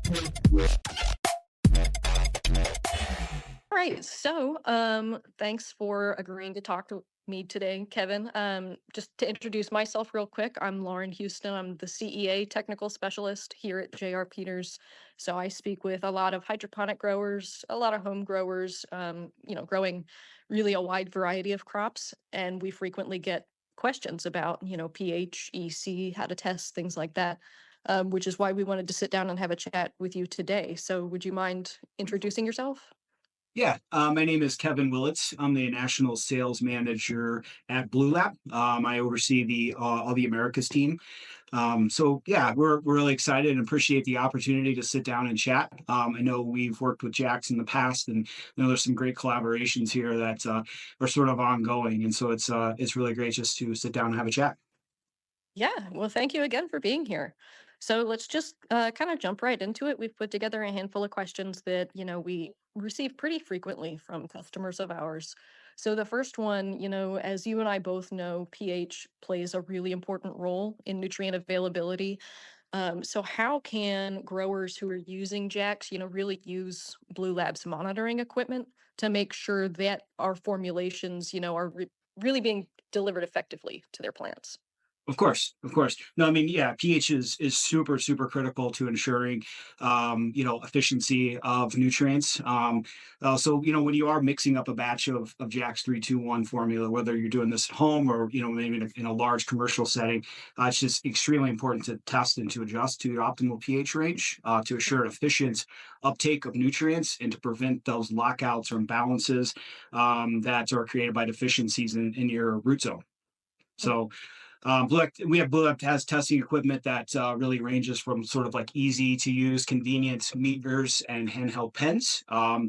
All right. Thanks for agreeing to talk to me today, Kevin. Just to introduce myself real quick, I'm Lauren Houston. I'm the CEA technical specialist here at JR Peters. So I speak with a lot of hydroponic growers, a lot of home growers, growing really a wide variety of crops. And we frequently get questions about, pH, EC, how to test, things like that. Which is why we wanted to sit down and have a chat with you today. So would you mind introducing yourself? Yeah, my name is Kevin Willet. I'm the national sales manager at Bluelab. I oversee the all the Americas team. So yeah, we're really excited and appreciate the opportunity to sit down and chat. I know we've worked with Jax in the past, and there's some great collaborations here that are sort of ongoing. And so it's really great just to sit down and have a chat. Yeah, well, thank you again for being here. So let's just kind of jump right into it. We've put together a handful of questions that, we receive pretty frequently from customers of ours. So the first one, as you and I both know, pH plays a really important role in nutrient availability. So how can growers who are using Jax, really use Blue Labs monitoring equipment to make sure that our formulations, are really being delivered effectively to their plants? Of course, of course. No, I mean, yeah, pH is super critical to ensuring, efficiency of nutrients. So when you are mixing up a batch of Jack's 321 formula, whether you're doing this at home or maybe in a large commercial setting, it's just extremely important to test and to adjust to your optimal pH range to assure an efficient uptake of nutrients and to prevent those lockouts or imbalances that are created by deficiencies in your root zone. So we have Blue has testing equipment that really ranges from sort of like easy to use, convenient meters and handheld pens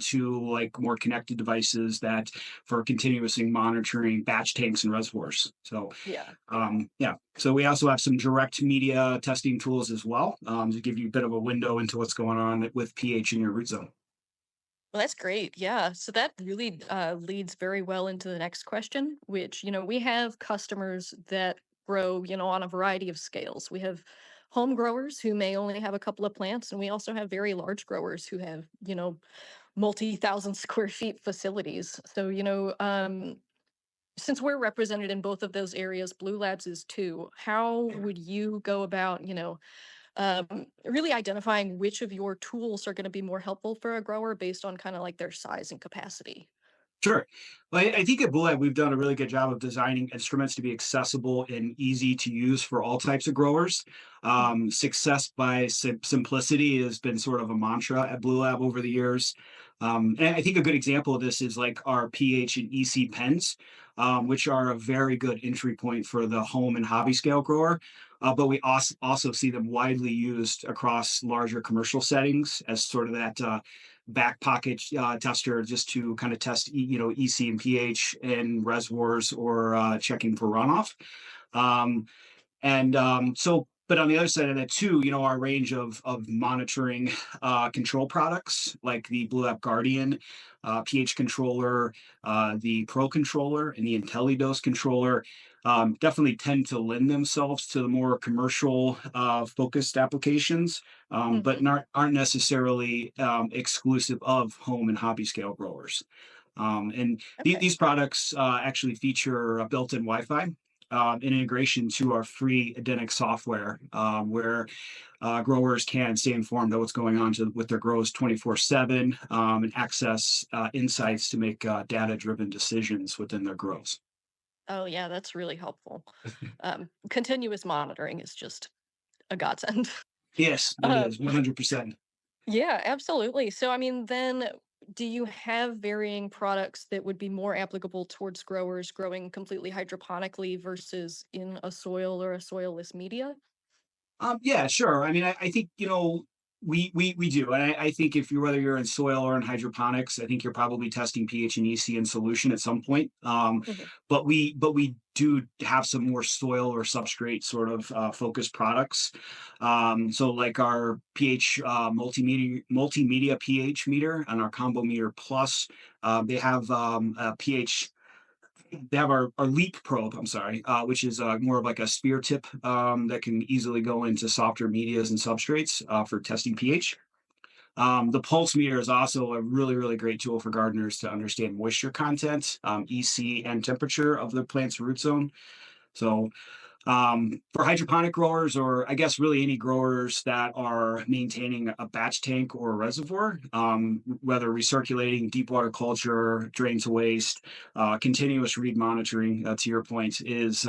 to like more connected devices that for continuously monitoring batch tanks and reservoirs. So, Yeah. yeah. So we also have some direct media testing tools as well to give you a bit of a window into what's going on with pH in your root zone. Well, that's great. Yeah. So that really leads very well into the next question, which, we have customers that grow, on a variety of scales. We have home growers who may only have a couple of plants, and we also have very large growers who have, multi-thousand square feet facilities. So, since we're represented in both of those areas, Blue Labs is too. How would you go about, really identifying which of your tools are going to be more helpful for a grower based on kind of like their size and capacity? Sure. Well, I think at Bluelab we've done a really good job of designing instruments to be accessible and easy to use for all types of growers. Mhm. Success by simplicity has been sort of a mantra at Bluelab over the years. And I think a good example of this is like our pH and EC pens, which are a very good entry point for the home and hobby scale grower. But we also see them widely used across larger commercial settings as sort of that back pocket tester just to kind of test, EC and pH in reservoirs or checking for runoff. Um, but on the other side of that too, our range of monitoring control products like the Blue App Guardian pH controller, the Pro controller, and the IntelliDose controller definitely tend to lend themselves to the more commercial focused applications, but Mhm. aren't necessarily exclusive of home and hobby scale growers. And Okay. these products actually feature a built-in Wi-Fi an integration to our free Adenix software, where growers can stay informed of what's going on with their grows 24/7 and access insights to make data-driven decisions within their grows. Oh, yeah, that's really helpful. Continuous monitoring is just a godsend. Yes, it um, is 100%. yeah, absolutely. So, I mean, then do you have varying products that would be more applicable towards growers growing completely hydroponically versus in a soil or a soilless media? Yeah, sure. I mean, I think we do, and I think if you whether you're in soil or in hydroponics, I think you're probably testing pH and EC in solution at some point. Mhm. But we do have some more soil or substrate sort of focused products. So like our pH multimedia pH meter and our Combo Meter Plus, they have a pH they have our leap probe, I'm sorry, which is more of like a spear tip that can easily go into softer medias and substrates for testing pH. The pulse meter is also a really, really great tool for gardeners to understand moisture content, EC, and temperature of the plant's root zone. So for hydroponic growers, or I guess really any growers that are maintaining a batch tank or a reservoir, whether recirculating, deep water culture, drain to waste, continuous read monitoring, to your point, is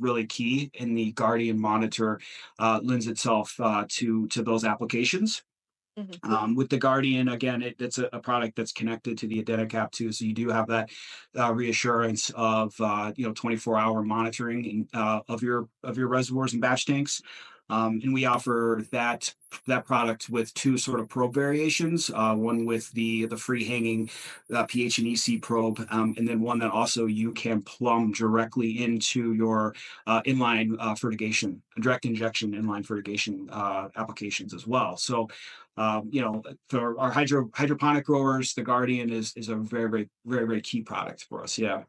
really key. And the Guardian monitor lends itself to those applications. Hmm. With the Guardian, again, it's a product that's connected to the Identic app too, so you do have that reassurance of 24-hour monitoring of your reservoirs and batch tanks. And we offer that product with two sort of probe variations, one with the free hanging pH and EC probe, and then one that also you can plumb directly into your inline fertigation, direct injection inline fertigation applications as well. So for our hydroponic growers, the Guardian is a very, very, very, very key product for us. Yeah.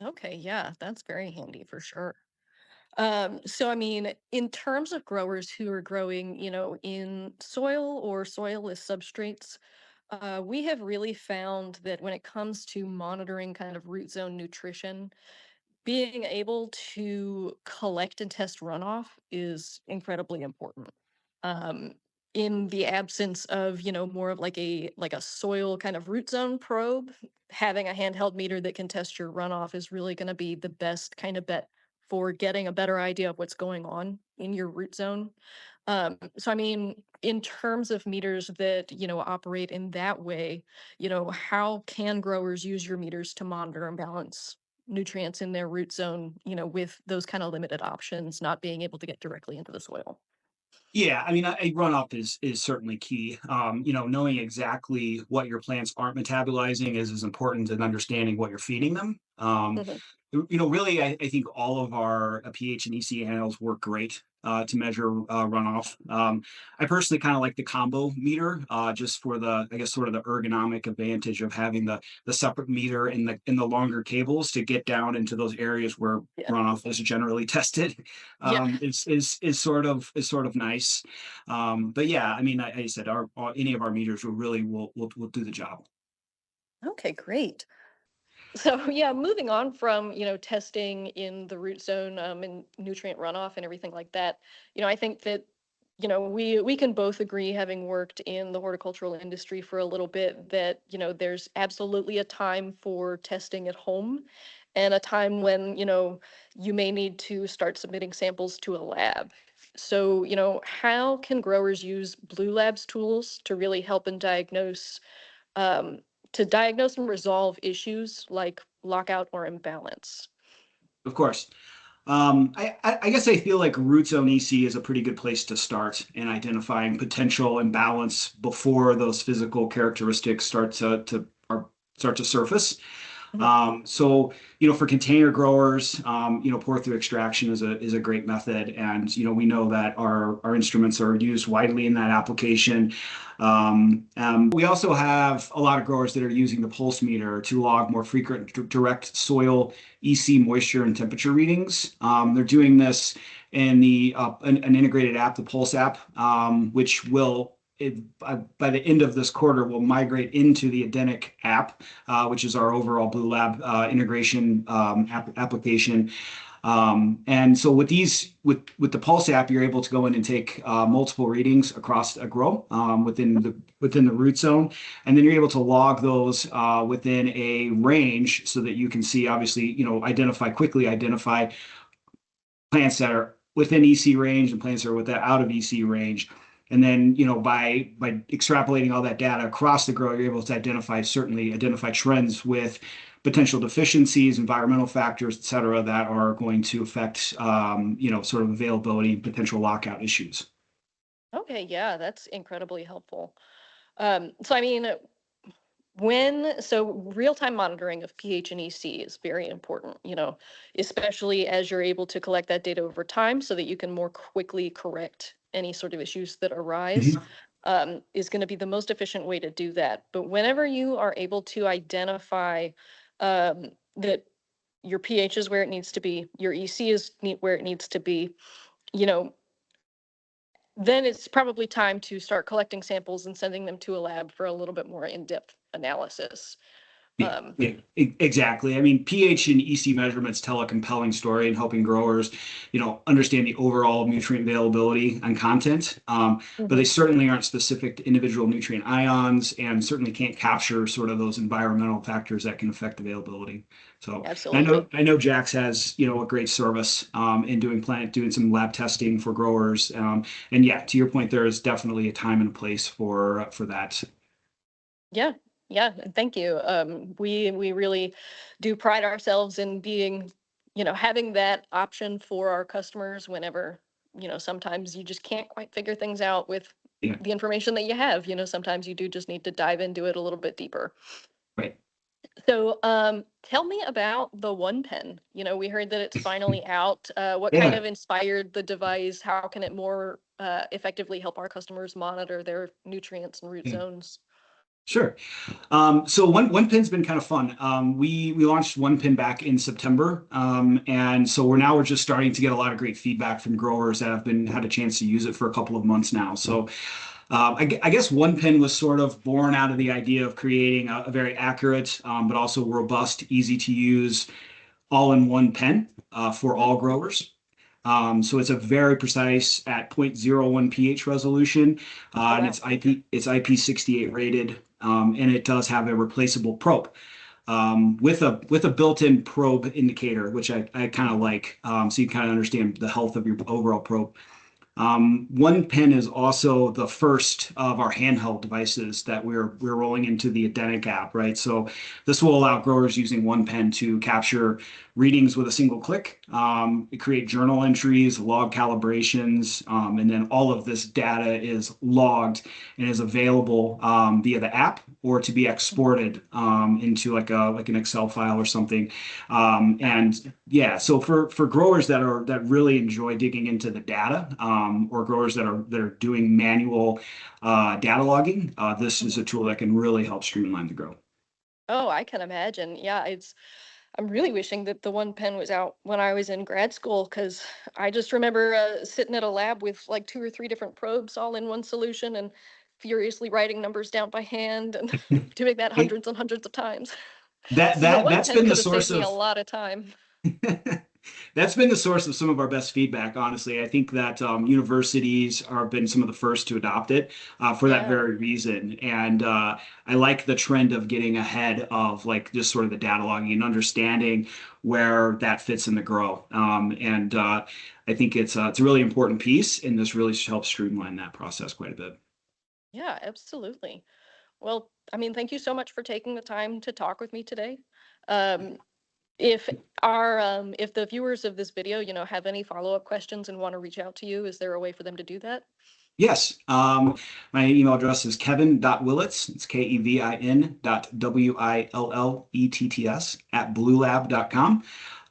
Okay, yeah, that's very handy for sure. So I mean, in terms of growers who are growing, in soil or soilless substrates, we have really found that when it comes to monitoring kind of root zone nutrition, being able to collect and test runoff is incredibly important. Um, in the absence of, more of like a soil kind of root zone probe, having a handheld meter that can test your runoff is really going to be the best kind of bet for getting a better idea of what's going on in your root zone. So I mean, in terms of meters that, operate in that way, how can growers use your meters to monitor and balance nutrients in their root zone, with those kind of limited options, not being able to get directly into the soil? Yeah, I mean, a run up is certainly key. Knowing exactly what your plants aren't metabolizing is as important as understanding what you're feeding them. Mhm. Really, I think all of our pH and EC handles work great to measure runoff. I personally kind of like the combo meter, just for the, I guess, sort of the ergonomic advantage of having the separate meter in the longer cables to get down into those areas where Yeah. runoff is generally tested. Yeah. Is sort of nice. But yeah, I mean, like I said, any of our meters will do the job. Okay, great. So yeah, moving on from, testing in the root zone, and nutrient runoff and everything like that, I think that, we can both agree, having worked in the horticultural industry for a little bit, that, there's absolutely a time for testing at home and a time when, you may need to start submitting samples to a lab. So, how can growers use Blue Lab's tools to really help and um, diagnose and resolve issues like lockout or imbalance? Of course. I guess I feel like root zone EC is a pretty good place to start in identifying potential imbalance before those physical characteristics start to surface. Mhm. For container growers, pour through extraction is a great method, and we know that our instruments are used widely in that application. We also have a lot of growers that are using the pulse meter to log more frequent direct soil EC moisture and temperature readings. They're doing this in an integrated app, the Pulse app, which by the end of this quarter will migrate into the Adenic app, which is our overall Bluelab integration application. And so with the Pulse app, you're able to go in and take multiple readings across a grow within the root zone, and then you're able to log those within a range so that you can see, obviously, identify plants that are within EC range and plants that are out of EC range. And then, by extrapolating all that data across the grow, you're able to certainly identify trends with potential deficiencies, environmental factors, et cetera, that are going to affect, sort of availability and potential lockout issues. Okay, yeah, that's incredibly helpful. So I mean, real-time monitoring of pH and EC is very important, especially as you're able to collect that data over time so that you can more quickly correct any sort of issues that arise, Mhm. is going to be the most efficient way to do that. But whenever you are able to identify that your pH is where it needs to be, your EC is where it needs to be, you know, then it's probably time to start collecting samples and sending them to a lab for a little bit more in-depth analysis. Yeah, Um, yeah, exactly. I mean, pH and EC measurements tell a compelling story in helping growers, understand the overall nutrient availability and content. But they mhm, certainly aren't specific to individual nutrient ions, and certainly can't capture sort of those environmental factors that can affect availability. So, and absolutely. I know Jax has, a great service in doing some lab testing for growers. And yeah, to your point, there is definitely a time and a place for that. Yeah, yeah, and thank you. We really do pride ourselves in being, having that option for our customers whenever, sometimes you just can't quite figure things out with Yeah, the information that you have. Sometimes you do just need to dive into it a little bit deeper. right. So, tell me about the One Pen. We heard that it's finally out. What kind Yeah. of inspired the device? How can it more effectively help our customers monitor their nutrients and root Yeah. zones? Sure. So one pin's been kind of fun. We launched one pin back in September, and so we're just starting to get a lot of great feedback from growers that have been had a chance to use it for a couple of months now. So I guess one pin was sort of born out of the idea of creating a very accurate, but also robust, easy to use, all-in-one pen for Mhm. all growers. So it's a very precise at zero point zero 0.01 pH resolution, Oh, and wow. it's IP68 rated, and it does have a replaceable probe with a built-in probe indicator, which I kind of like, so you kind of understand the health of your overall probe. One pen is also the first of our handheld devices that we're rolling into the Adenic app, right? So this will allow growers using one pen to capture readings with a single click, create journal entries, log calibrations, and then all of this data is logged and is available via the app or to be exported into like an Excel file or something. Wow. And yeah, so for growers that really enjoy digging into the data, or growers that are doing manual data logging, this is Mhm. a tool that can really help streamline the grow. Oh, I can imagine. Yeah, I'm really wishing that the One Pen was out when I was in grad school because I just remember sitting at a lab with like two or three different probes all in one solution and furiously writing numbers down by hand and doing that It, hundreds and hundreds of times. that So the that One that's Pen been the could have saved source me a of lot of time. That's been the source of some of our best feedback, honestly. I think that universities have been some of the first to adopt it for that Yeah. very reason. And I like the trend of getting ahead of like just sort of the data logging and understanding where that fits in the grow. And I think it's a really important piece, and this really helps streamline that process quite a bit. Yeah, absolutely. Well, I mean, thank you so much for taking the time to talk with me today. Um, if if the viewers of this video, have any follow-up questions and want to reach out to you, is there a way for them to do that? Yes. My email address is kevin.willets. It's Kevin.Willetts at bluelab.com.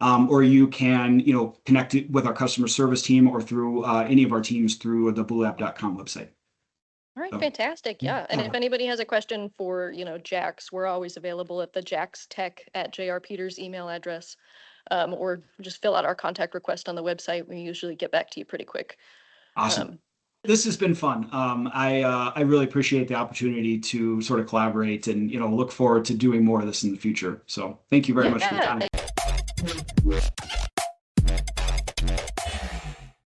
Or you can, connect it with our customer service team or through any of our teams through the bluelab.com website. All right, So, fantastic. Yeah. And if anybody has a question for, Jax, we're always available at the jaxtech at JR Peters email address, or just fill out our contact request on the website. We usually get back to you pretty quick. awesome. Um, This has been fun. I really appreciate the opportunity to sort of collaborate and look forward to doing more of this in the future. So thank you very much for your yeah, time.